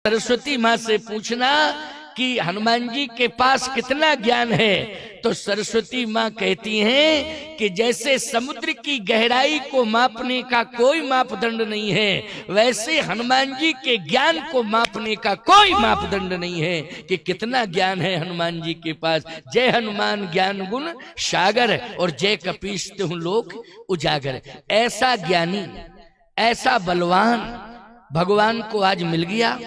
सरस्वती माँ से पूछना कि हनुमान जी के पास कितना ज्ञान है। तो सरस्वती माँ कहती हैं कि जैसे समुद्र की गहराई को मापने का कोई मापदंड नहीं है, वैसे हनुमान जी के ज्ञान को मापने का कोई मापदंड नहीं है कि कितना ज्ञान है हनुमान जी के पास। जय हनुमान ज्ञान गुण सागर और जय कपीस तिहुँ लोक उजागर। ऐसा ज्ञानी, ऐसा बलवान भगवान को आज मिल गया।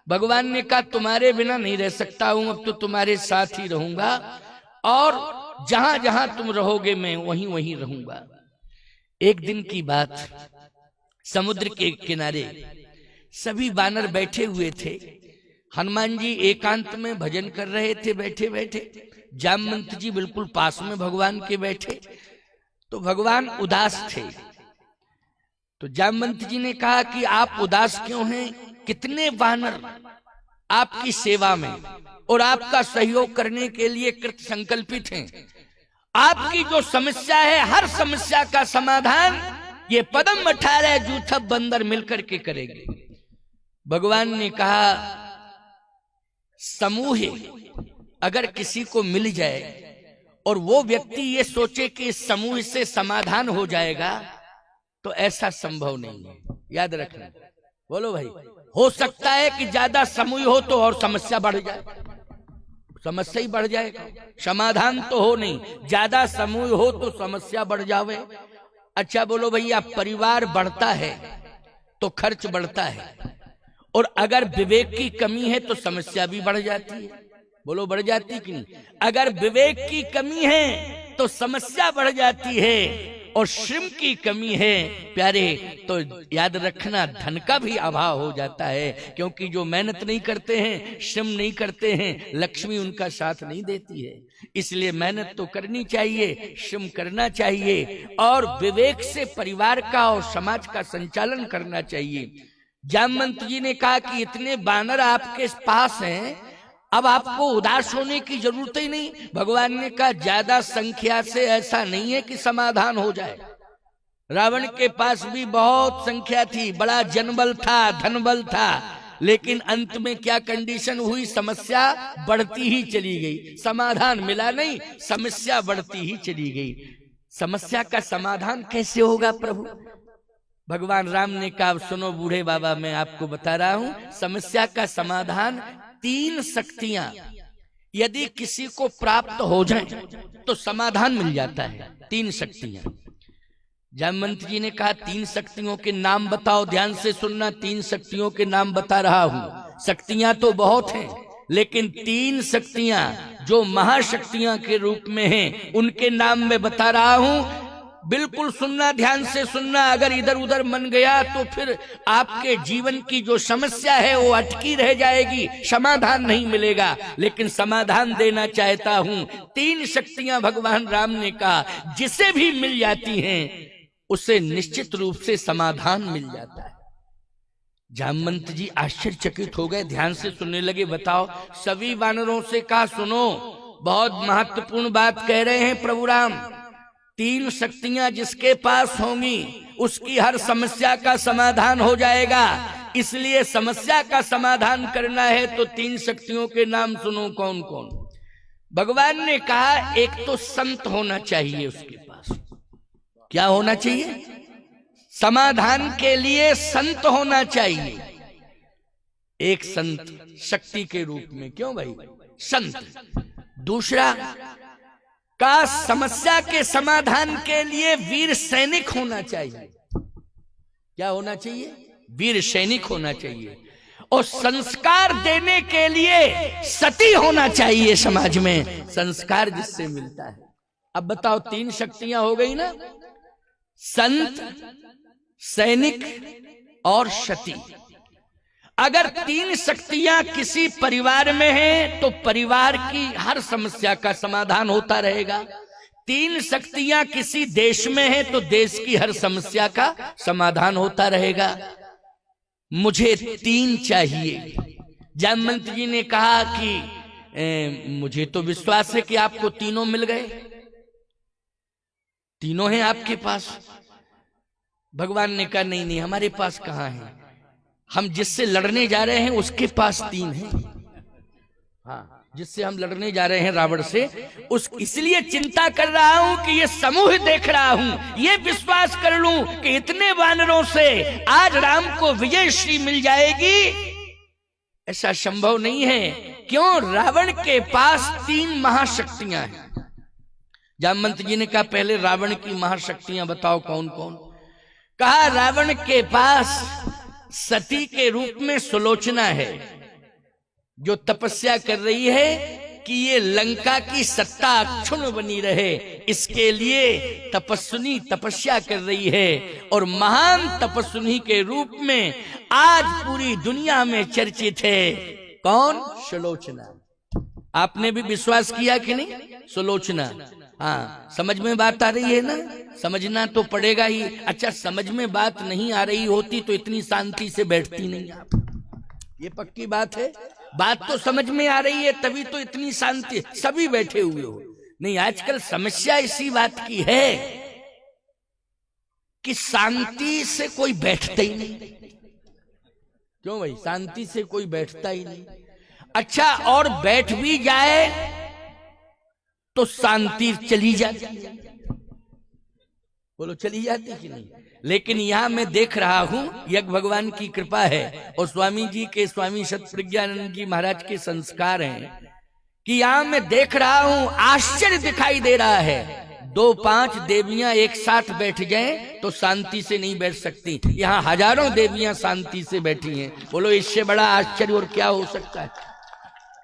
भगवान ने कहा तुम्हारे बिना नहीं रह सकता हूं, अब तो तुम्हारे साथ ही रहूंगा और जहां जहां तुम रहोगे मैं वहीं वहीं रहूंगा। एक दिन की बात, समुद्र के किनारे सभी वानर बैठे हुए थे। हनुमान जी एकांत में भजन कर रहे थे बैठे बैठे। जामवंत जी बिल्कुल पास में भगवान के बैठे। तो भगवान उदास थे। तो जामवंत जी ने कहा कि आप उदास क्यों हैं? कितने वानर आपकी सेवा में और आपका सहयोग करने के लिए कृत संकल्पित हैं। आपकी जो समस्या है, हर समस्या का समाधान ये पदम 18 जूथब बंदर मिलकर के करेंगे। भगवान ने कहा समूह अगर किसी को मिल जाए और वो व्यक्ति ये सोचे कि इस समूह से समाधान हो जाएगा, तो ऐसा संभव नहीं है। याद रखना। बोलो भाई, हो सकता है कि ज्यादा समूह हो तो और समस्या बढ़ जाए, समस्या ही बढ़ जाएगा, समाधान तो हो नहीं। ज्यादा समूह हो तो समस्या बढ़ जावे। अच्छा बोलो भैया, परिवार बढ़ता है तो खर्च बढ़ता है, और अगर विवेक की कमी है तो समस्या भी बढ़ जाती है। बोलो बढ़ जाती कि नहीं? अगर विवेक की कमी है तो समस्या बढ़ जाती है, और श्रम की कमी है प्यारे तो याद रखना धन का भी अभाव हो जाता है। क्योंकि जो मेहनत नहीं करते हैं, श्रम नहीं करते हैं, लक्ष्मी उनका साथ नहीं देती है। इसलिए मेहनत तो करनी चाहिए, श्रम करना चाहिए, और विवेक से परिवार का और समाज का संचालन करना चाहिए। जामवंत जी ने कहा कि इतने बानर आपके पास हैं, अब आपको उदास होने की जरूरत ही नहीं। भगवान ने कहा ज्यादा संख्या से ऐसा नहीं है कि समाधान हो जाए। रावण के पास भी बहुत संख्या थी, बड़ा जनबल था, धनबल था, लेकिन अंत में क्या कंडीशन हुई? समस्या बढ़ती ही चली गई, समाधान मिला नहीं, समस्या बढ़ती ही चली गई। समस्या का समाधान कैसे होगा प्रभु? भगवान राम ने कहा सुनो बूढ़े बाबा, मैं आपको बता रहा हूं समस्या का समाधान। 3 शक्तियां यदि किसी को प्राप्त हो जाए तो समाधान मिल जाता है। 3 शक्तियां। जामवंत जी ने कहा 3 शक्तियों के नाम बताओ। ध्यान से सुनना, 3 शक्तियों के नाम बता रहा हूं। शक्तियां तो बहुत हैं, लेकिन 3 शक्तियां जो महाशक्तियां के रूप में हैं उनके नाम मैं बता रहा हूं। बिल्कुल सुनना, ध्यान से सुनना। अगर इधर उधर मन गया तो फिर आपके जीवन की जो समस्या है वो अटकी रह जाएगी, समाधान नहीं मिलेगा। लेकिन समाधान देना चाहता हूं। 3 शक्तियां भगवान राम ने कहा जिसे भी मिल जाती हैं उसे निश्चित रूप से समाधान मिल जाता है। जामवंत जी आश्चर्यचकित हो गए, ध्यान से सुनने लगे। बताओ। सभी वानरों से कहा सुनो, बहुत महत्वपूर्ण बात कह रहे हैं प्रभु राम। 3 शक्तियां जिसके पास होंगी उसकी हर समस्या का समाधान हो जाएगा। इसलिए समस्या का समाधान करना है तो 3 शक्तियों के नाम सुनो। कौन कौन? भगवान ने कहा एक तो संत होना चाहिए उसके पास। क्या होना चाहिए? समाधान के लिए संत होना चाहिए। एक संत शक्ति के रूप में। क्यों भाई? संत। दूसरा का समस्या के समाधान के लिए वीर सैनिक होना चाहिए। क्या होना चाहिए? वीर सैनिक होना चाहिए। और संस्कार देने के लिए सती होना चाहिए समाज में, संस्कार जिससे मिलता है। अब बताओ 3 शक्तियां हो गई ना, संत, सैनिक और सती। अगर 3 शक्तियां किसी परिवार में हैं तो परिवार की हर समस्या का समाधान होता रहेगा। 3 शक्तियां किसी देश में हैं तो देश की हर समस्या का समाधान होता रहेगा। मुझे 3 चाहिए। जामवंत जी ने कहा कि मुझे तो विश्वास है कि आपको तीनों मिल गए, तीनों हैं आपके पास। भगवान ने कहा नहीं नहीं, हमारे पास कहां है, हम जिससे लड़ने जा रहे हैं उसके पास 3 है। हाँ, जिससे हम लड़ने जा रहे हैं रावण से, उस इसलिए चिंता कर रहा हूं कि ये समूह देख रहा हूं, ये विश्वास कर लूं कि इतने वानरों से आज राम को विजय श्री मिल जाएगी। ऐसा संभव नहीं है। क्यों? रावण के पास 3 महाशक्तियां हैं। जामवंत जी ने कहा पहले रावण की महाशक्तियां बताओ कौन कौन। कहा रावण के पास सती के रूप में सुलोचना है, जो तपस्या कर रही है कि ये लंका की सत्ता अक्षुण्ण बनी रहे, इसके लिए तपस्विनी तपस्या कर रही है। और महान तपस्विनी के रूप में आज पूरी दुनिया में चर्चित है कौन? सुलोचना। आपने भी विश्वास किया कि नहीं? सुलोचना। हाँ, समझ में बात आ रही है ना? समझना तो पड़ेगा ही। अच्छा, समझ में बात नहीं आ रही होती तो इतनी शांति से बैठती नहीं आप, ये पक्की बात है। बात तो समझ में आ रही है तभी तो इतनी शांति, सभी बैठे हुए हो। नहीं, आजकल समस्या इसी बात की है कि शांति से कोई बैठता ही नहीं। क्यों भाई? शांति से कोई बैठता ही नहीं। अच्छा, और बैठ भी जाए तो शांति चली जाती है। बोलो, चली जाती कि नहीं? लेकिन यहां मैं देख रहा हूं, यज्ञ भगवान की कृपा है और स्वामी जी के, स्वामी सतप्रज्ञानंद जी महाराज के संस्कार हैं कि यहां मैं देख रहा हूं, आश्चर्य दिखाई दे रहा है। 2-5 देवियां एक साथ बैठ जाएं तो शांति से नहीं बैठ सकती। यहाँ हजारों देवियां शांति से बैठी हैं। बोलो, इससे बड़ा आश्चर्य और क्या हो सकता है?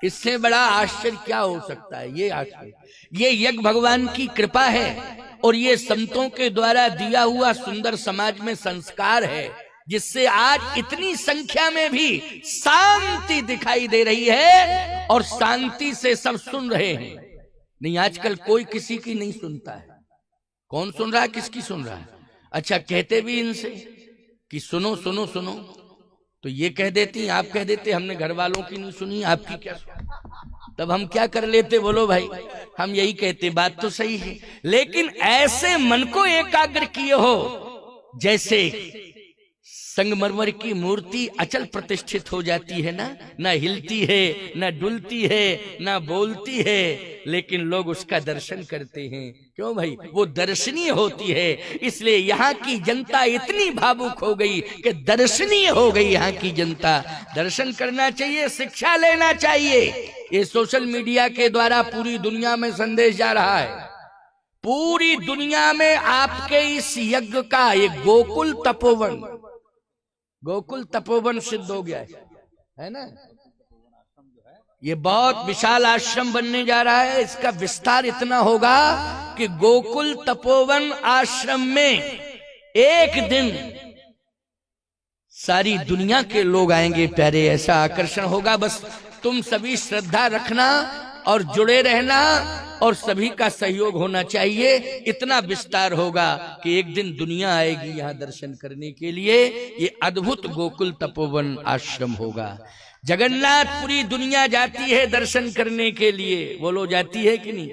इससे बड़ा आश्चर्य क्या हो सकता है? ये आश्चर्य, ये यज्ञ भगवान की कृपा है और ये संतों के द्वारा दिया हुआ सुंदर समाज में संस्कार है, जिससे आज इतनी संख्या में भी शांति दिखाई दे रही है और शांति से सब सुन रहे हैं। नहीं, आजकल कोई किसी की नहीं सुनता है। कौन सुन रहा है? किसकी सुन रहा है? अच्छा, कहते भी इनसे कि सुनो सुनो सुनो, तो ये कह देती, आप कह देते हमने घर वालों की नहीं सुनी, आपकी क्या सुनी? तब हम क्या कर लेते? बोलो भाई, हम यही कहते, बात तो सही है। लेकिन ऐसे मन को एकाग्र किए हो जैसे संगमरमर की मूर्ति अचल प्रतिष्ठित हो जाती है ना, ना हिलती है, ना डुलती है, ना बोलती है, लेकिन लोग उसका दर्शन करते हैं। क्यों भाई? वो दर्शनीय होती है। इसलिए यहाँ की जनता इतनी भावुक हो गई कि दर्शनीय हो गई। यहाँ की जनता दर्शन करना चाहिए, शिक्षा लेना चाहिए। ये सोशल मीडिया के द्वारा पूरी दुनिया में संदेश जा रहा है। पूरी दुनिया में आपके इस यज्ञ का एक गोकुल तपोवन, गोकुल तपोवन सिद्ध हो गया है ना? ये बहुत विशाल आश्रम बनने जा रहा है। इसका विस्तार इतना होगा कि गोकुल तपोवन आश्रम में एक दिन सारी दुनिया के लोग आएंगे प्यारे। ऐसा आकर्षण होगा। बस तुम सभी श्रद्धा रखना और जुड़े रहना और सभी का सहयोग होना चाहिए। इतना विस्तार होगा कि एक दिन दुनिया आएगी यहाँ दर्शन करने के लिए। ये अद्भुत गोकुल तपोवन आश्रम होगा। जगन्नाथपुरी दुनिया जाती है दर्शन करने के लिए। बोलो, जाती है कि नहीं?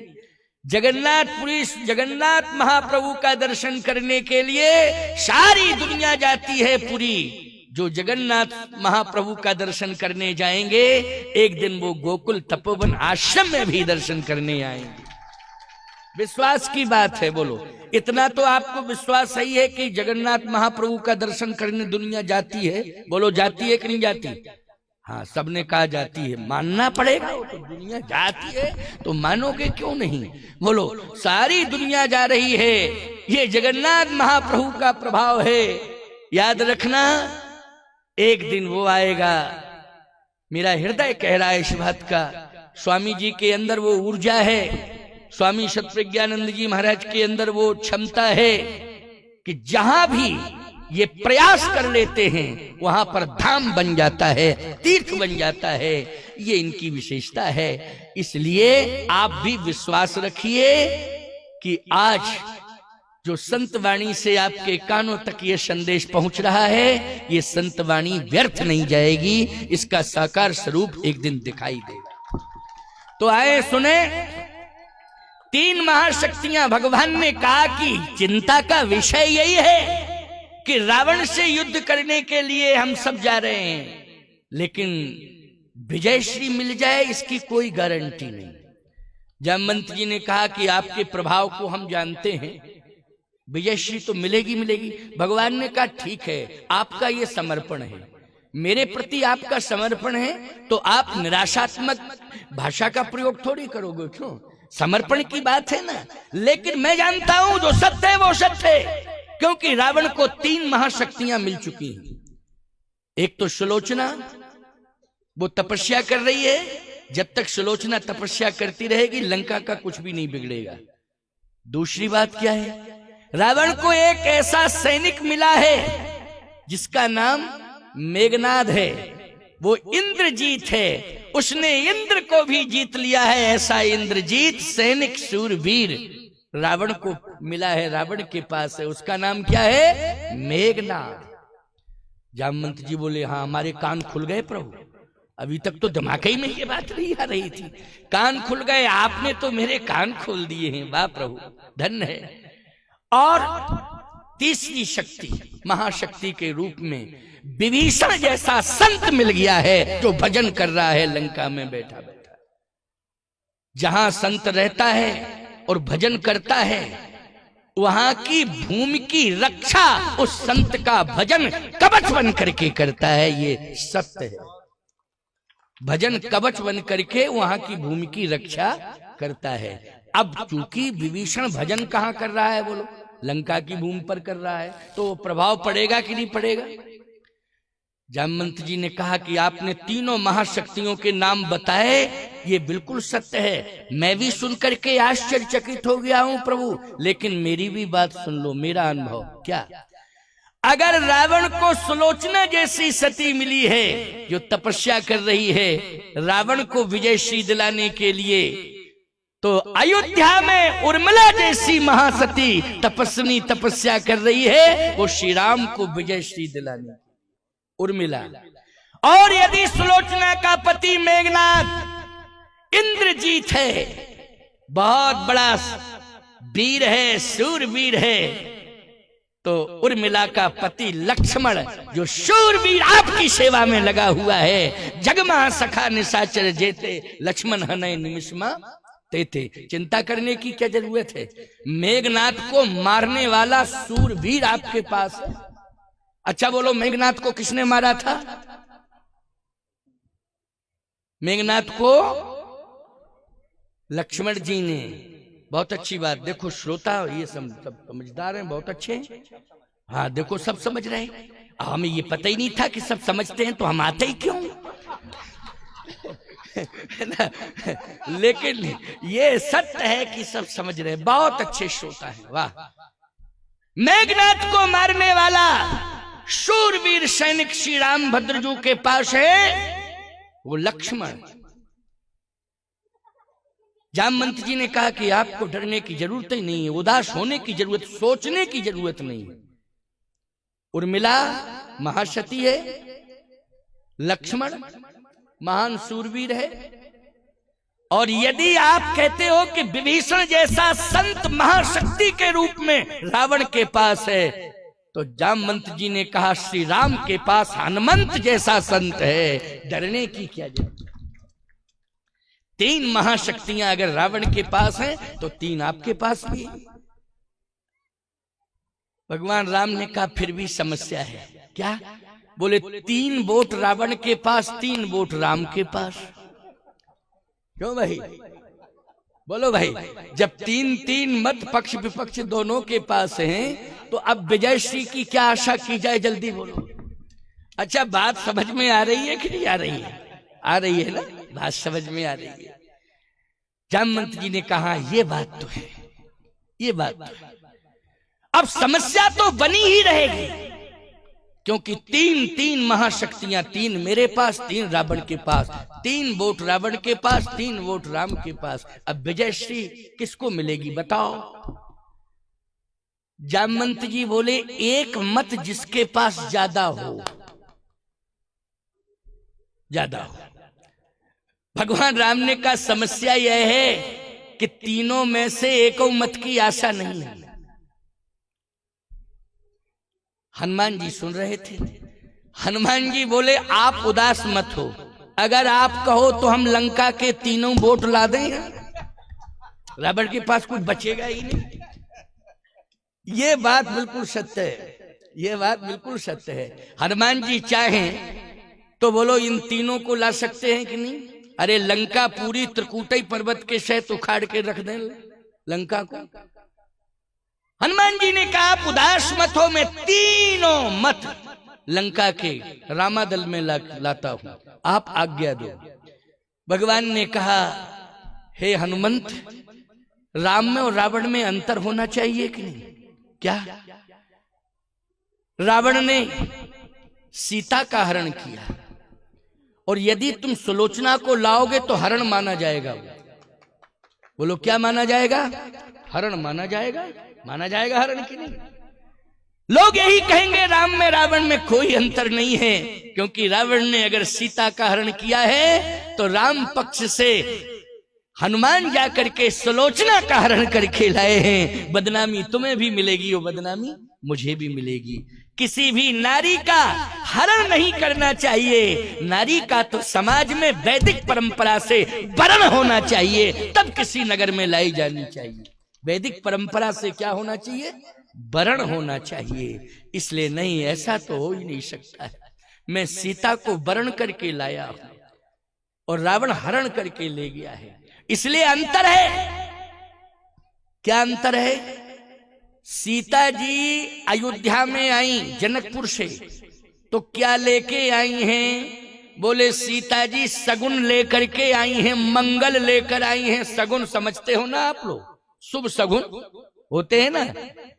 जगन्नाथपुरी, जगन्नाथ महाप्रभु का दर्शन करने के लिए सारी दुनिया जाती है पूरी। जो जगन्नाथ महाप्रभु का दर्शन करने जाएंगे, एक दिन वो गोकुल तपोवन आश्रम में भी दर्शन करने आएंगे। विश्वास की बात है। बोलो, इतना तो आपको विश्वास सही है कि जगन्नाथ महाप्रभु का दर्शन करने दुनिया जाती है। बोलो, जाती है कि नहीं जाती? हाँ, सबने कहा जाती है। मानना पड़ेगा, तो दुनिया जाती है तो मानोगे क्यों नहीं? बोलो, सारी दुनिया जा रही है। ये जगन्नाथ महाप्रभु का प्रभाव है। याद रखना, एक दिन वो आएगा। मेरा हृदय कह रहा है इस बात का। स्वामी जी के अंदर वो ऊर्जा है, स्वामी सतप्रज्ञानंद जी महाराज के अंदर वो क्षमता है कि जहां भी ये प्रयास कर लेते हैं वहां पर धाम बन जाता है, तीर्थ बन जाता है। ये इनकी विशेषता है। इसलिए आप भी विश्वास रखिए कि आज जो संत वाणी से आपके कानों तक ये संदेश पहुंच रहा है, ये संत वाणी व्यर्थ नहीं जाएगी। इसका साकार स्वरूप एक दिन दिखाई देगा। तो आए सुने, 3 महाशक्तियां। भगवान ने कहा कि चिंता का विषय यही है कि रावण से युद्ध करने के लिए हम सब जा रहे हैं, लेकिन विजयश्री मिल जाए इसकी कोई गारंटी नहीं। जामवंत जी ने कहा कि आपके प्रभाव को हम जानते हैं, विजयश्री तो मिलेगी मिलेगी। भगवान ने कहा ठीक है, आपका ये समर्पण है, मेरे प्रति आपका समर्पण है, तो आप निराशात्मक भाषा का प्रयोग थोड़ी करोगे। क्यों, समर्पण की बात है ना। लेकिन मैं जानता हूं जो सत्य है वो सत्य है, क्योंकि रावण को 3 महाशक्तियां मिल चुकी हैं। एक तो सुलोचना, वो तपस्या कर रही है, जब तक सुलोचना तपस्या करती रहेगी लंका का कुछ भी नहीं बिगड़ेगा। दूसरी बात क्या है, रावण को एक ऐसा सैनिक मिला है जिसका नाम मेघनाद है, वो इंद्रजीत है, उसने इंद्र को भी जीत लिया है। ऐसा इंद्रजीत सैनिक शूरवीर रावण को मिला है, रावण के पास है, उसका नाम क्या है, मेघनाद। जामवंत जी बोले हाँ, हमारे कान खुल गए प्रभु, अभी तक तो दिमाग ही में ये बात नहीं आ रही थी, कान खुल गए, आपने तो मेरे कान खोल दिए हैं, वाह प्रभु, धन्य है। और तीसरी शक्ति, महाशक्ति के रूप में विभीषण जैसा संत मिल गया है, जो भजन कर रहा है लंका में बैठा बैठा। जहां संत रहता है और भजन करता है, वहां की भूमि की रक्षा उस संत का भजन कवच बन करके करता है, ये सत्य है। भजन कवच बन करके वहां की भूमि की रक्षा करता है। अब चूंकि विभीषण भजन कहां कर रहा है, बोलो, लंका की भूमि पर कर रहा है, तो प्रभाव पड़ेगा कि नहीं पड़ेगा। जामवंत जी ने कहा कि आपने 3 महाशक्तियों के नाम बताए, ये बिल्कुल सत्य है, मैं भी सुनकर के आश्चर्यचकित हो गया हूं प्रभु, लेकिन मेरी भी बात सुन लो, मेरा अनुभव क्या। अगर रावण को सुलोचना जैसी सती मिली है जो तपस्या कर रही है रावण को विजयश्री दिलाने के लिए, तो अयोध्या में उर्मिला जैसी महासती तपस्विनी तपस्या कर रही है वो श्री राम को विजयश्री दिलाने, उर्मिला। और यदि सुलोचना का पति मेघनाद इंद्रजीत है, बहुत बड़ा वीर है, शूरवीर है, तो उर्मिला का पति लक्ष्मण जो शूरवीर आपकी सेवा में लगा हुआ है, जगमा सखा निशाचर जेते लक्ष्मण हनय निमिषमा थे। चिंता करने की क्या जरूरत है, मेघनाद को मारने वाला शूरवीर आपके पास है। अच्छा बोलो, मेघनाद को किसने मारा था? मेघनाद को लक्ष्मण जी ने। बहुत अच्छी बात, देखो श्रोता ये सब समझदार हैं, बहुत अच्छे हैं। हाँ देखो, सब समझ रहे हैं, हमें ये पता ही नहीं था कि सब समझते हैं, तो हम आते ही क्यों। लेकिन ये सत्य है कि सब समझ रहे हैं, बहुत अच्छे श्रोता हैं, वाह। मेघनाद को मारने वाला शूरवीर सैनिक श्री रामभद्र के पास है वो लक्ष्मण। जामवंत जी ने कहा कि आपको डरने की जरूरत ही नहीं है, उदास होने की जरूरत, सोचने की जरूरत नहीं है। उर्मिला महासती है, लक्ष्मण महान शूरवीर है, और यदि आप कहते हो कि विभीषण जैसा संत महाशक्ति के रूप में रावण के पास है, तो जामवंत जी ने कहा श्री राम के पास हनुमंत जैसा संत है, डरने की क्या जरूरत। 3 महाशक्तियां अगर रावण के पास हैं तो 3 आपके पास भी है। भगवान राम ने कहा फिर भी समस्या है। क्या? बोले 3 वोट रावण के पास, 3 वोट राम के पास। क्यों भाई? बोलो भाई, जब 3-3 मत पक्ष विपक्ष दोनों के पास हैं, तो अब विजयश्री की क्या आशा की जाए, जल्दी बोलो। अच्छा, बात समझ में आ रही है कि नहीं आ रही है? आ रही है ना, बात समझ में आ रही है। जामवंत जी ने कहा ये बात तो है, ये बात तो है। अब समस्या तो बनी ही रहेगी, क्योंकि 3 महाशक्तियां, 3 मेरे पास, 3 रावण के पास, 3 वोट रावण के पास, 3 वोट राम के पास। अब विजयश्री किसको मिलेगी बताओ? जामवंत जी बोले एक मत जिसके पास ज्यादा हो, ज्यादा हो। भगवान राम ने कहा समस्या यह है कि तीनों में से एको मत की आशा नहीं है। हनुमान जी सुन रहे थे। हनुमान जी बोले आप उदास मत हो, अगर आप कहो तो हम लंका के तीनों बोट ला दें, रावण के पास कुछ बचेगा ही नहीं। ये बात बिल्कुल सत्य है, ये बात बिल्कुल सत्य है। हनुमान जी चाहें तो बोलो इन तीनों को ला सकते हैं कि नहीं? अरे लंका पूरी त्रिकूटई पर्वत के सहित उखाड़ के रख दें लंका को। हनुमान जी ने कहा आप उदास मत हो, मैं तीनों मत लंका के रामादल में लाता हूं, आप आज्ञा दो। भगवान ने कहा हे हनुमंत, राम में और रावण में अंतर होना चाहिए कि नहीं? क्या? रावण ने सीता का हरण किया, और यदि तुम सुलोचना को लाओगे तो हरण माना जाएगा। बोलो क्या माना जाएगा? हरण माना जाएगा। माना जाएगा हरण की नहीं? लोग यही कहेंगे राम में रावण में कोई अंतर नहीं है, क्योंकि रावण ने अगर सीता का हरण किया है तो राम पक्ष से हनुमान जाकर के सुलोचना का हरण करके लाए हैं। बदनामी तुम्हें भी मिलेगी और बदनामी मुझे भी मिलेगी। किसी भी नारी का हरण नहीं करना चाहिए। नारी का तो समाज में वैदिक परंपरा से वरण होना चाहिए, तब किसी नगर में लाई जानी चाहिए। वैदिक परंपरा से क्या होना चाहिए? वरण होना चाहिए। इसलिए नहीं, ऐसा तो हो ही नहीं सकता है। मैं सीता को वरण करके लाया हूं और रावण हरण करके ले गया है, इसलिए अंतर है। क्या अंतर है? सीता जी अयोध्या में आई जनकपुर से, तो क्या लेके आई हैं? बोले सीता जी सगुन लेकर के आई हैं, मंगल लेकर आई हैं। सगुन समझते हो ना आप लोग? शुभ सगुन होते हैं ना।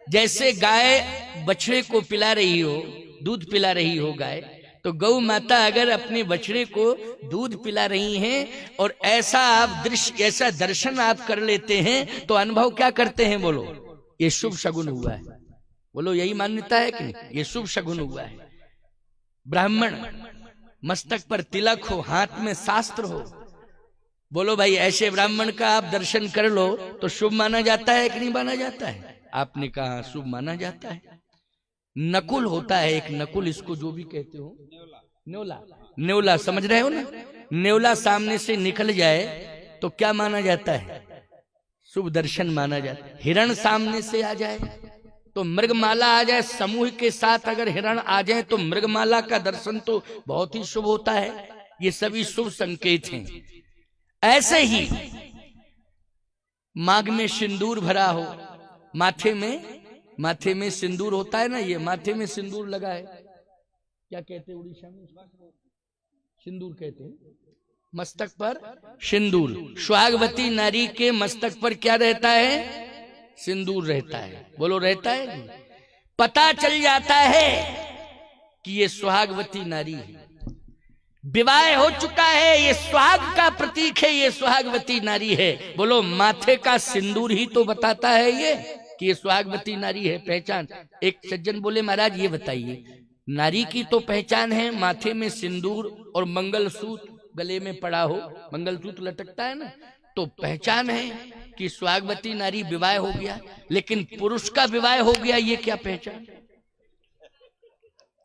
जैसे गाय बछड़े को पिला रही हो, दूध पिला रही हो गाय, तो गौ माता अगर अपने बछड़े को दूध पिला रही हैं और ऐसा आप दृश्य, ऐसा दर्शन आप कर लेते हैं, तो अनुभव क्या करते हैं? बोलो ये शुभ शगुन हुआ है। बोलो यही मान्यता है कि नहीं? ये शुभ शगुन हुआ है। ब्राह्मण मस्तक पर तिलक हो, हाथ में शास्त्र हो, बोलो भाई ऐसे ब्राह्मण का आप दर्शन कर लो तो शुभ माना जाता है कि नहीं माना जाता है? आपने कहा शुभ माना जाता है। नकुल होता है एक, नकुल इसको जो भी कहते हो, न्योला, न्योला समझ रहे हो ना? न्योला सामने से निकल जाए तो क्या माना जाता है? शुभ दर्शन माना जाता है। हिरण सामने से आ जाए तो, मृगमाला आ जाए समूह के साथ, अगर हिरण आ जाए तो मृगमाला का दर्शन तो बहुत ही शुभ होता है। ये सभी शुभ संकेत हैं। ऐसे ही मांग में सिंदूर भरा हो, माथे में सिंदूर होता है ना, ये माथे में सिंदूर लगा है, क्या कहते हैं उड़ीसा में? सिंदूर कहते हैं। मस्तक पर सिंदूर, सुहागवती नारी के मस्तक पर क्या रहता है? सिंदूर रहता है। बोलो रहता है? पता चल जाता है कि ये सुहागवती नारी है, विवाह हो चुका है, ये सुहाग का प्रतीक है, ये सुहागवती नारी है। बोलो माथे का सिंदूर ही तो बताता है ये कि ये सुहागवती नारी है। पहचान। एक सज्जन बोले महाराज ये बताइए, नारी की तो पहचान है माथे में सिंदूर और मंगलसूत्र गले में पड़ा हो, मंगलसूत्र लटकता है ना, तो पहचान है कि सुहागवती नारी विवाह हो गया, लेकिन पुरुष का विवाह हो गया ये क्या पहचान?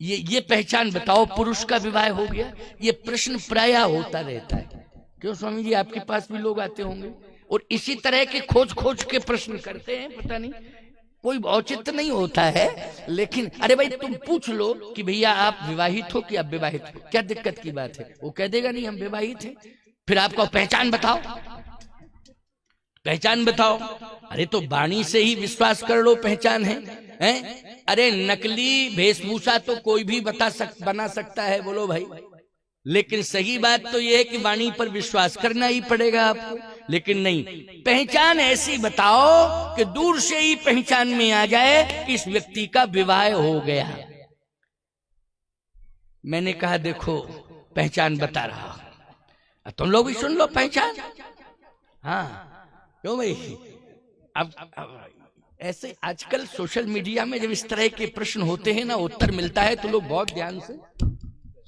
ये पहचान बताओ, पुरुष का विवाह हो गया। ये प्रश्न प्रायः होता रहता है। क्यों स्वामी जी, आपके पास भी लोग आते होंगे और इसी तरह के खोज के प्रश्न करते हैं। पता नहीं, कोई औचित्य नहीं होता है, लेकिन अरे भाई तुम पूछ लो कि भैया आप विवाहित हो कि अविवाहित हो, क्या दिक्कत की बात है? वो कह देगा नहीं हम विवाहित हैं। फिर आपको पहचान बताओ, पहचान बताओ। अरे तो वाणी से ही विश्वास कर लो पहचान है, हैं? अरे नकली वेशभूषा तो कोई भी बना सकता है, बोलो भाई, लेकिन सही बात तो यह है कि वाणी पर विश्वास करना ही पड़ेगा आपको। लेकिन नहीं, पहचान ऐसी बताओ कि दूर से ही पहचान में आ जाए कि इस व्यक्ति का विवाह हो गया। मैंने कहा देखो पहचान बता रहा हूं, तुम लोग भी सुन लो पहचान। हाँ क्यों भाई? अब ऐसे आजकल सोशल मीडिया में जब इस तरह के प्रश्न होते हैं ना, उत्तर मिलता है तो लोग बहुत ध्यान से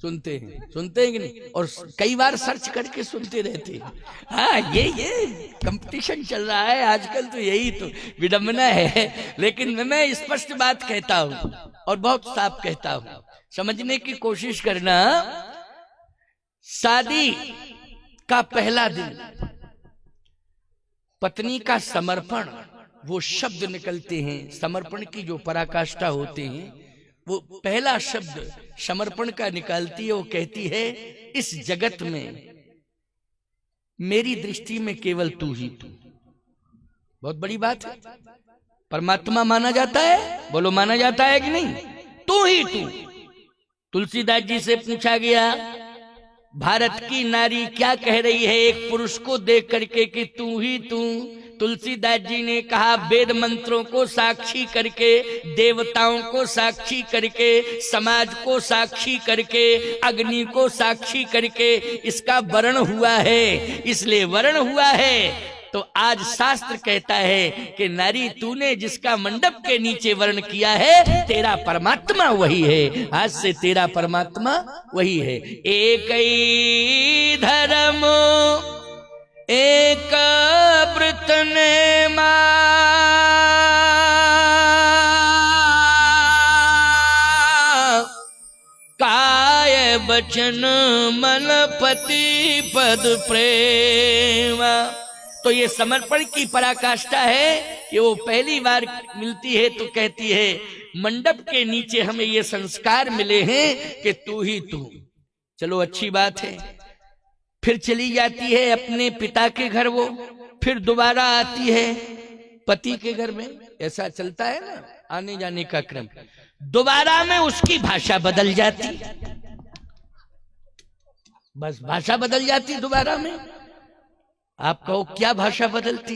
सुनते हैं कि नहीं? और कई बार सर्च करके सुनते रहते हैं। हाँ, ये कंपटीशन चल रहा है आजकल, तो यही तो विडंबना है। लेकिन मैं स्पष्ट बात कहता हूं और बहुत साफ कहता हूं, समझने की कोशिश करना। शादी का पहला दिन पत्नी का समर्पण, वो शब्द निकलते हैं, समर्पण की जो पराकाष्ठा होते हैं, वो पहला शब्द समर्पण का निकालती है। वो कहती है, इस जगत में मेरी दृष्टि में केवल तू ही तू। बहुत बड़ी बात है। परमात्मा माना जाता है, बोलो माना जाता है कि नहीं? तू ही तू। तुलसीदास जी से पूछा गया, भारत की नारी क्या कह रही है एक पुरुष को देख करके कि तू ही तू? तुलसीदास जी ने कहा, वेद मंत्रों को साक्षी करके, देवताओं को साक्षी करके, समाज को साक्षी करके, अग्नि को साक्षी करके इसका वर्ण हुआ है। इसलिए वर्ण हुआ है तो आज शास्त्र कहता है कि नारी तूने जिसका मंडप के नीचे वर्ण किया है, तेरा परमात्मा वही है। आज से तेरा परमात्मा वही है। एक ही धर्म एक व्रत नेमा, काय वचन मन पति पद प्रेमा। तो ये समर्पण की पराकाष्ठा है कि वो पहली बार मिलती है तो कहती है, मंडप के नीचे हमें ये संस्कार मिले हैं कि तू ही तू। चलो अच्छी बात है। फिर चली जाती है अपने पिता के घर, वो फिर दोबारा आती है पति के घर में। ऐसा चलता है ना आने जाने का क्रम। दोबारा में उसकी भाषा बदल जाती, बस भाषा बदल जाती दोबारा में। आप कहो क्या भाषा बदलती?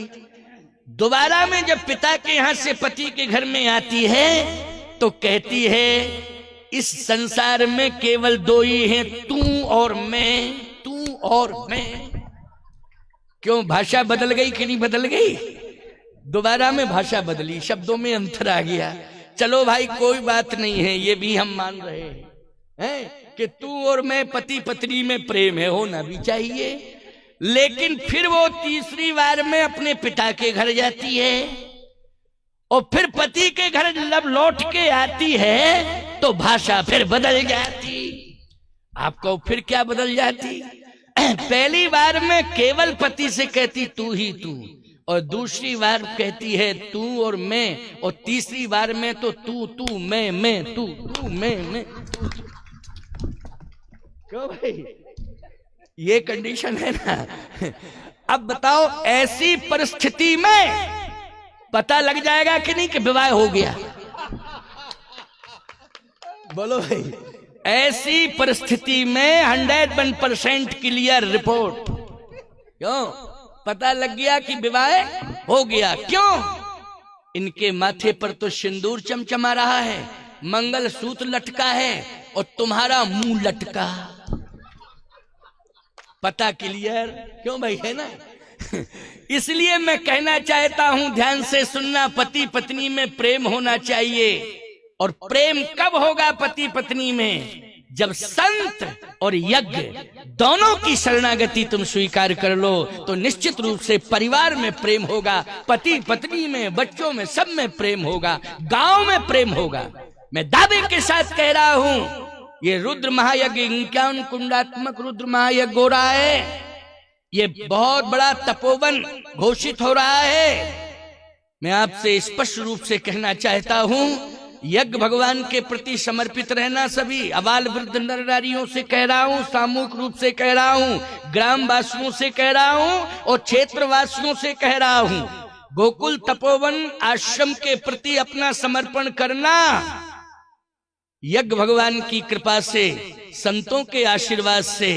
दोबारा में जब पिता के यहां से पति के घर में आती है तो कहती है, इस संसार में केवल दो ही हैं, तू और मैं, तू और मैं। क्यों? भाषा बदल गई कि नहीं बदल गई? दोबारा में भाषा बदली, शब्दों में अंतर आ गया। चलो भाई कोई बात नहीं है, ये भी हम मान रहे हैं कि तू और मैं पति पत्नी में प्रेम है, होना भी चाहिए। लेकिन फिर वो तीसरी बार में अपने पिता के घर जाती है और फिर पति के घर जब लौट के आती है तो भाषा फिर बदल जाती। आपको फिर क्या बदल जाती? पहली बार में केवल पति से कहती तू ही तू, और दूसरी बार कहती है तू और मैं, और तीसरी बार में तो तू तू मैं तू तू मैं तू। क्यों भाई? ये कंडीशन है ना। अब बताओ, ऐसी परिस्थिति में पता लग जाएगा कि नहीं कि विवाह हो गया? बोलो भाई। ऐसी परिस्थिति में 101% क्लियर रिपोर्ट। क्यों? पता लग गया कि विवाह हो गया। क्यों? इनके माथे पर तो सिंदूर चमचमा रहा है, मंगल सूत्र लटका है और तुम्हारा मुंह लटका। पता क्लियर। क्यों भाई? है ना। इसलिए मैं कहना चाहता हूं, ध्यान से सुनना, पति पत्नी में प्रेम होना चाहिए। और प्रेम कब होगा पति पत्नी में? जब संत और यज्ञ दोनों की शरणागति तुम स्वीकार कर लो तो निश्चित रूप से परिवार में प्रेम होगा, पति पत्नी में, बच्चों में, सब में प्रेम होगा, गांव में प्रेम होगा। मैं दावे के साथ कह रहा हूं, ये रुद्र महायज्ञ, 51 कुंडात्मक रुद्र महायज्ञ हो रहा है। ये बहुत बड़ा तपोवन घोषित हो रहा है। मैं आपसे स्पष्ट रूप से कहना चाहता हूं, यज्ञ भगवान के प्रति समर्पित रहना। सभी अबाल वृद्ध नर नारियों से कह रहा हूं, सामूहिक रूप से कह रहा हूं, ग्राम वासियों से कह रहा हूं और क्षेत्र वासियों से कह रहा हूं, गोकुल तपोवन आश्रम के प्रति अपना समर्पण करना। यज्ञ भगवान की कृपा से, संतों के आशीर्वाद से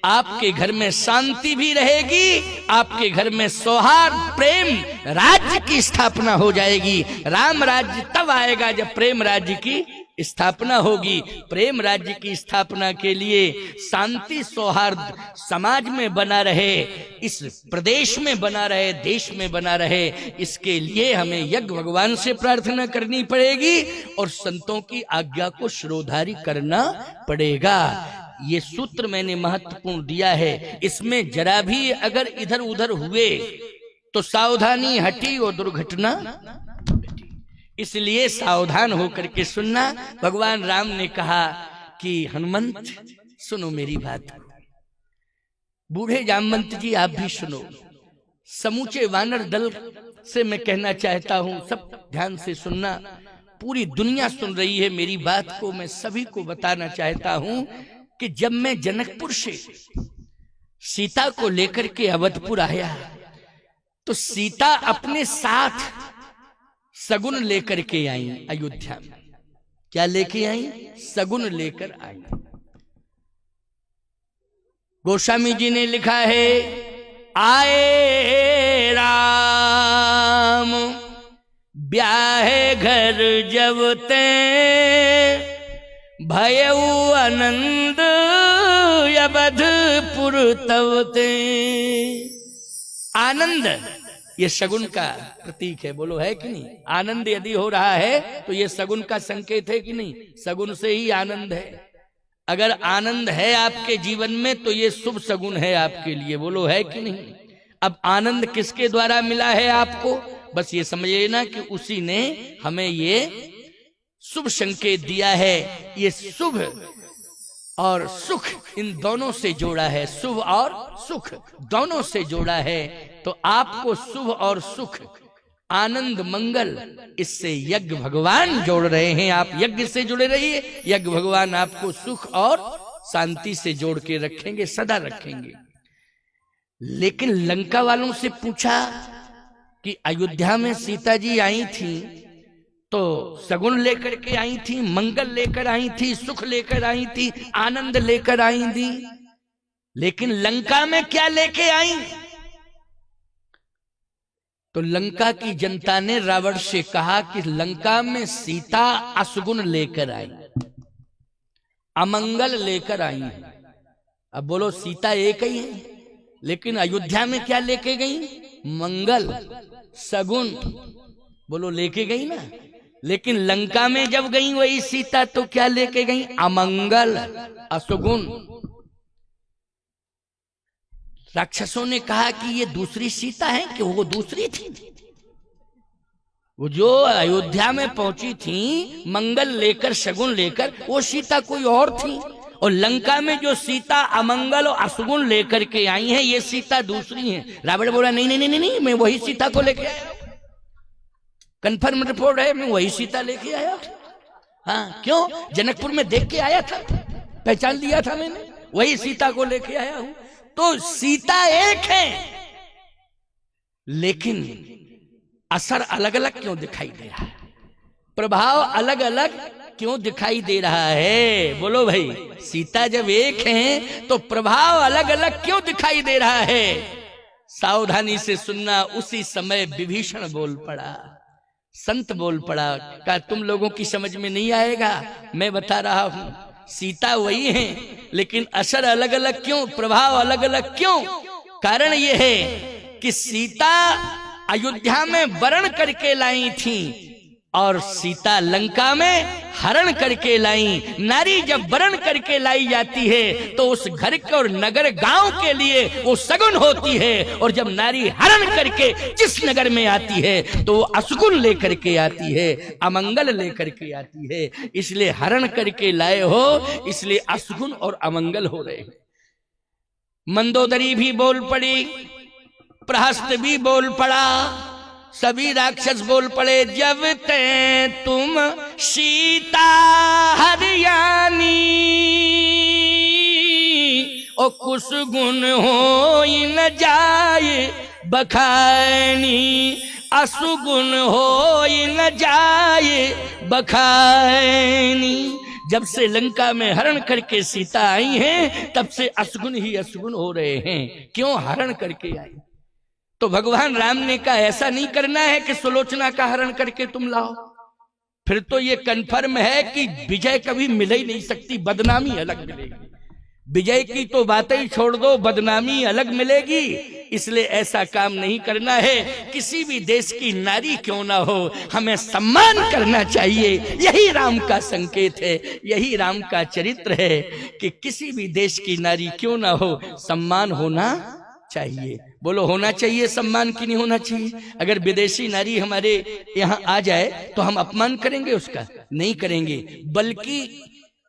आपके घर में शांति भी रहेगी, आपके घर में सौहार्द, प्रेम, राज्य की स्थापना हो जाएगी। राम राज्य तब आएगा जब प्रेम राज्य की स्थापना होगी। प्रेम राज्य की स्थापना के लिए शांति सौहार्द समाज में बना रहे, इस प्रदेश में बना रहे, देश में बना रहे, इसके लिए हमें यज्ञ भगवान से प्रार्थना करनी पड़ेगी और संतों की आज्ञा को शिरोधारी करना पड़ेगा। ये सूत्र मैंने महत्वपूर्ण दिया है, इसमें जरा भी अगर इधर उधर हुए तो सावधानी हटी और दुर्घटना घटी। इसलिए सावधान होकर के सुनना। भगवान राम ने कहा कि हनुमंत सुनो मेरी बात, बूढ़े जामवंत जी आप भी सुनो, समूचे वानर दल से मैं कहना चाहता हूं, सब ध्यान से सुनना। पूरी दुनिया सुन रही है मेरी बात को, मैं सभी को बताना चाहता हूं कि जब मैं जनकपुर से सीता को लेकर के अवधपुर आया तो सीता अपने साथ सगुन लेकर के आई अयोध्या में। क्या लेके आई? सगुन लेकर आई। गोस्वामी जी ने लिखा है, आए राम ब्याहे घर जब ते भयउ आनंद अवधपुर तब ते। आनंद ये शगुन का प्रतीक है, बोलो है कि नहीं? आनंद यदि हो रहा है तो ये शगुन का संकेत है कि नहीं? शगुन से ही आनंद है। अगर आनंद है आपके जीवन में तो ये शुभ शगुन है आपके लिए, बोलो है कि नहीं? अब आनंद किसके द्वारा मिला है आपको? बस ये समझ लेना कि उसी ने हमें ये शुभ संकेत दिया है। ये शुभ और सुख इन दोनों से जोड़ा है, शुभ और सुख दोनों से जोड़ा है। तो आपको शुभ और सुख, आनंद, मंगल, इससे यज्ञ भगवान जोड़ रहे हैं। आप यज्ञ से जुड़े रहिए, यज्ञ भगवान आपको सुख और शांति से जोड़ के रखेंगे, सदा रखेंगे। लेकिन लंका वालों से पूछा कि अयोध्या में सीता जी आई थी तो सगुन लेकर के आई थी, मंगल लेकर आई थी, सुख लेकर आई थी, आनंद लेकर आई थी, लेकिन लंका में क्या लेके आई? तो लंका की जनता ने रावण से कहा कि लंका में सीता असगुन लेकर आई, अमंगल लेकर आई। अब बोलो सीता एक ही है, लेकिन अयोध्या में क्या लेके गई? मंगल, सगुन, बोलो लेके गई ना। लेकिन लंका में जब गई वही सीता तो क्या लेके गई? अमंगल, असुगुन। राक्षसों ने कहा कि ये दूसरी सीता है कि वो दूसरी थी? वो जो अयोध्या में पहुंची थी मंगल लेकर, शगुन लेकर, वो सीता कोई और थी। और लंका में जो सीता अमंगल और असुगुन लेकर के आई है, ये सीता दूसरी है। रावण बोला नहीं नहीं नहीं नहीं, मैं वही सीता को लेके आया, कंफर्म रिपोर्ट है, मैं वही सीता लेके आया। हाँ, क्यों? जनकपुर में देख के आया था, पहचान लिया था मैंने, वही सीता को लेके आया हूं। तो सीता एक है, लेकिन असर अलग अलग क्यों दिखाई दे रहा है? प्रभाव अलग अलग क्यों दिखाई दे रहा है? बोलो भाई, सीता जब एक है तो प्रभाव अलग अलग क्यों दिखाई दे रहा है? सावधानी से सुनना। उसी समय विभीषण बोल पड़ा, संत बोल पड़ा। क्या तुम लोगों की समझ में नहीं आएगा? मैं बता रहा हूं, सीता वही है, लेकिन असर अलग अलग क्यों, प्रभाव अलग अलग क्यों? कारण यह है कि सीता अयोध्या में वरण करके लाई थी और सीता लंका में हरण करके लाई। नारी जब वरण करके लाई जाती है तो उस घर के और नगर गांव के लिए वो सगुन होती है, और जब नारी हरण करके जिस नगर में आती है तो वो असगुन लेकर के आती है, अमंगल लेकर के आती है। इसलिए हरण करके लाए हो, इसलिए असगुन और अमंगल हो रहे हैं। मंदोदरी भी बोल पड़ी, प्रहस्त भी बोल पड़ा, सभी राक्षस बोल पड़े। जब ते तुम सीता हरियाणी ओ कुछ गुण हो न जाए बखानी, असुगुण हो न जाए बखानी। जब से लंका में हरण करके सीता आई हैं, तब से असगुन ही असगुन हो रहे हैं। क्यों? हरण करके आई। तो भगवान राम ने कहा ऐसा नहीं करना है कि सुलोचना का हरण करके तुम लाओ, फिर तो ये कन्फर्म है कि विजय कभी मिल ही नहीं सकती, बदनामी अलग मिलेगी। विजय की तो बातें ही छोड़ दो, बदनामी अलग मिलेगी। इसलिए ऐसा काम नहीं करना है। किसी भी देश की नारी क्यों ना हो, हमें सम्मान करना चाहिए। यही राम का संकेत है, यही राम का चरित्र है कि किसी भी देश की नारी क्यों ना हो, सम्मान होना चाहिए। बोलो, होना चाहिए सम्मान कि नहीं होना चाहिए? अगर विदेशी नारी हमारे यहाँ आ जाए तो हम अपमान करेंगे उसका? नहीं करेंगे, बल्कि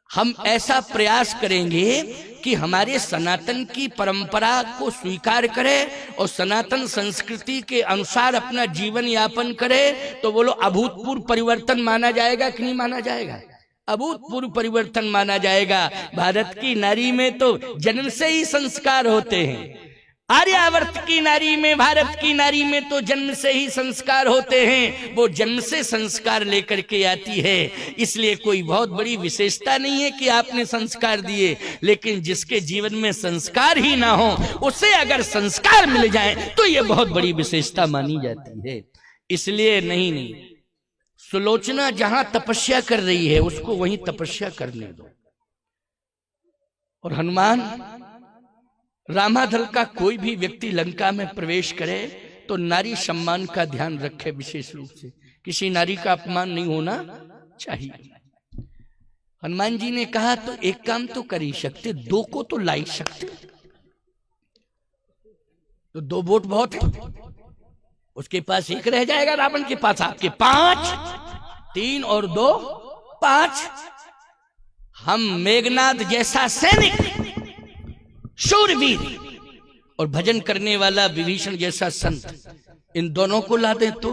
हम ऐसा प्रयास करेंगे कि हमारे सनातन की परंपरा को स्वीकार करे और सनातन संस्कृति के अनुसार अपना जीवन यापन करे। तो बोलो, अभूतपूर्व परिवर्तन माना जाएगा कि नहीं माना जाएगा? अभूतपूर्व परिवर्तन माना जाएगा। भारत की नारी में तो जन्म से ही संस्कार होते हैं। आर्यावर्त की नारी में, भारत की नारी में तो जन्म से ही संस्कार होते हैं। वो जन्म से संस्कार लेकर के आती है, इसलिए कोई बहुत बड़ी विशेषता नहीं है कि आपने संस्कार दिए। लेकिन जिसके जीवन में संस्कार ही ना हो, उसे अगर संस्कार मिल जाए तो ये बहुत बड़ी विशेषता मानी जाती है। इसलिए नहीं, सुलोचना जहां तपस्या कर रही है उसको वहीं तपस्या करने दो। और हनुमान, रामादल का कोई भी व्यक्ति लंका में प्रवेश करे तो नारी सम्मान का ध्यान रखे, विशेष रूप से किसी नारी का अपमान नहीं होना चाहिए। हनुमान जी ने कहा, तो एक काम तो कर ही सकते, दो को तो ला ही सकते। तो 2 वोट बहुत है, उसके पास 1 रह जाएगा, रावण के पास आपके 5, 3 और 2 5। हम मेघनाद जैसा सैनिक, शूरवीर और भजन करने वाला विभीषण जैसा संत, इन दोनों को ला दे तो?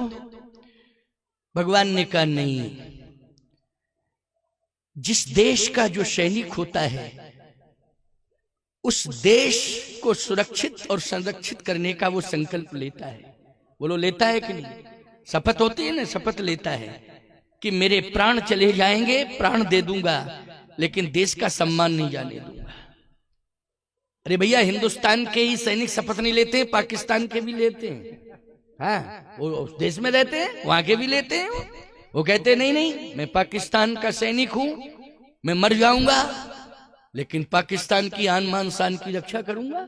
भगवान ने कहा नहीं, जिस देश का जो सैनिक होता है उस देश को सुरक्षित और संरक्षित करने का वो संकल्प लेता है। बोलो, लेता है कि नहीं? शपथ होती है ना, शपथ लेता है कि मेरे प्राण चले जाएंगे, प्राण दे दूंगा, लेकिन देश का सम्मान नहीं जाने दूंगा। अरे भैया, हिंदुस्तान के ही सैनिक शपथ नहीं लेते, पाकिस्तान के भी लेते हैं। हाँ, वो उस देश में रहते हैं, वहां के भी लेते हैं। वो कहते हैं नहीं, मैं पाकिस्तान का सैनिक हूं, मैं मर जाऊंगा लेकिन पाकिस्तान की आन मान शान की रक्षा करूंगा।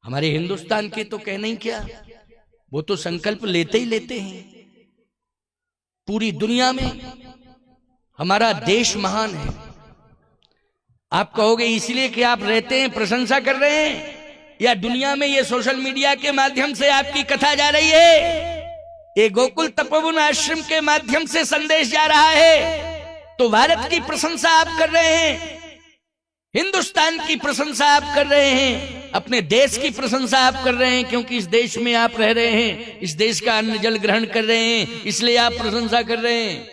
हमारे हिंदुस्तान के तो कहना ही क्या, वो तो संकल्प लेते ही लेते हैं। पूरी दुनिया में हमारा देश महान है। आप कहोगे इसलिए कि आप रहते हैं, प्रशंसा कर रहे हैं, या दुनिया में ये सोशल मीडिया के माध्यम से आपकी कथा जा रही है, ये गोकुल तपोवन आश्रम के माध्यम से संदेश जा रहा है, तो भारत की प्रशंसा आप कर रहे हैं, हिंदुस्तान की प्रशंसा आप कर रहे हैं, अपने देश की प्रशंसा आप कर रहे हैं, क्योंकि इस देश में आप रह रहे हैं, इस देश का अन्न जल ग्रहण कर रहे हैं, इसलिए आप प्रशंसा कर रहे हैं।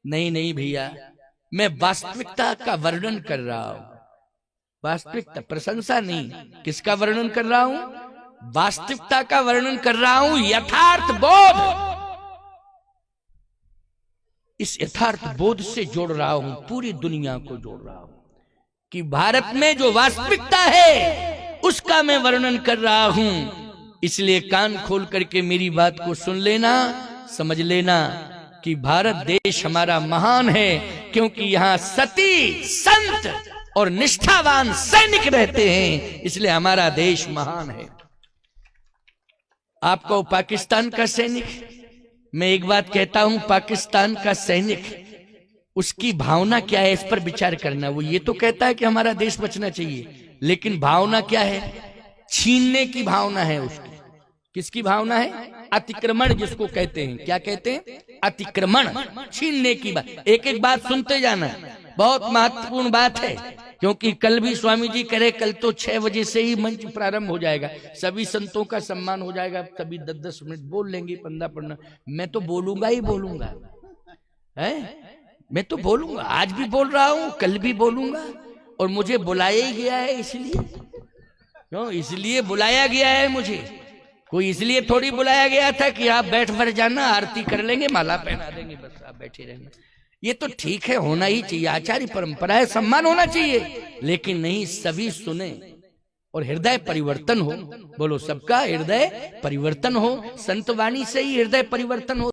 नहीं भैया, मैं वास्तविकता का वर्णन कर रहा हूं। वास्तविकता, प्रशंसा नहीं। किसका वर्णन कर रहा हूं? वास्तविकता का वर्णन कर रहा हूं। यथार्थ बोध, इस यथार्थ बोध से जोड़ रहा हूं, पूरी दुनिया को जोड़ रहा हूं कि भारत में जो वास्तविकता है उसका मैं वर्णन कर रहा हूं। इसलिए कान खोल करके मेरी बात को सुन लेना, समझ लेना कि भारत देश हमारा महान है, क्योंकि यहां सती, संत और निष्ठावान सैनिक रहते हैं, इसलिए हमारा देश महान है। आपको पाकिस्तान का सैनिक, मैं एक बात कहता हूं, पाकिस्तान का सैनिक, उसकी भावना क्या है इस पर विचार करना। वो ये तो कहता है कि हमारा देश बचना चाहिए, लेकिन भावना क्या है? छीनने की भावना है उसकी। किसकी भावना है? अतिक्रमण जिसको कहते हैं। क्या कहते हैं? अतिक्रमण, छीनने की बात। एक एक बात सुनते जाना, बहुत महत्वपूर्ण बात है, क्योंकि कल भी स्वामी जी कह रहे, कल तो 6 बजे से ही मंच प्रारंभ हो जाएगा, सभी संतों का सम्मान हो जाएगा, सभी 10-10 मिनट बोल लेंगे, 15-15। मैं तो बोलूंगा ही बोलूंगा, है, मैं तो बोलूंगा, आज भी बोल रहा हूं, कल भी बोलूंगा, और मुझे बुलाया ही गया है। इसलिए क्यों? इसलिए बुलाया गया है मुझे, कोई इसलिए थोड़ी बुलाया गया था कि आप बैठ भर जाना, आरती कर लेंगे, माला पहना देंगे, बस आप बैठे रहेंगे। ये तो ठीक है, होना ही चाहिए, आचार्य परंपरा है, सम्मान होना चाहिए, लेकिन नहीं, सभी सुने और हृदय परिवर्तन हो। बोलो, सबका हृदय परिवर्तन हो। संतवाणी से ही हृदय परिवर्तन हो।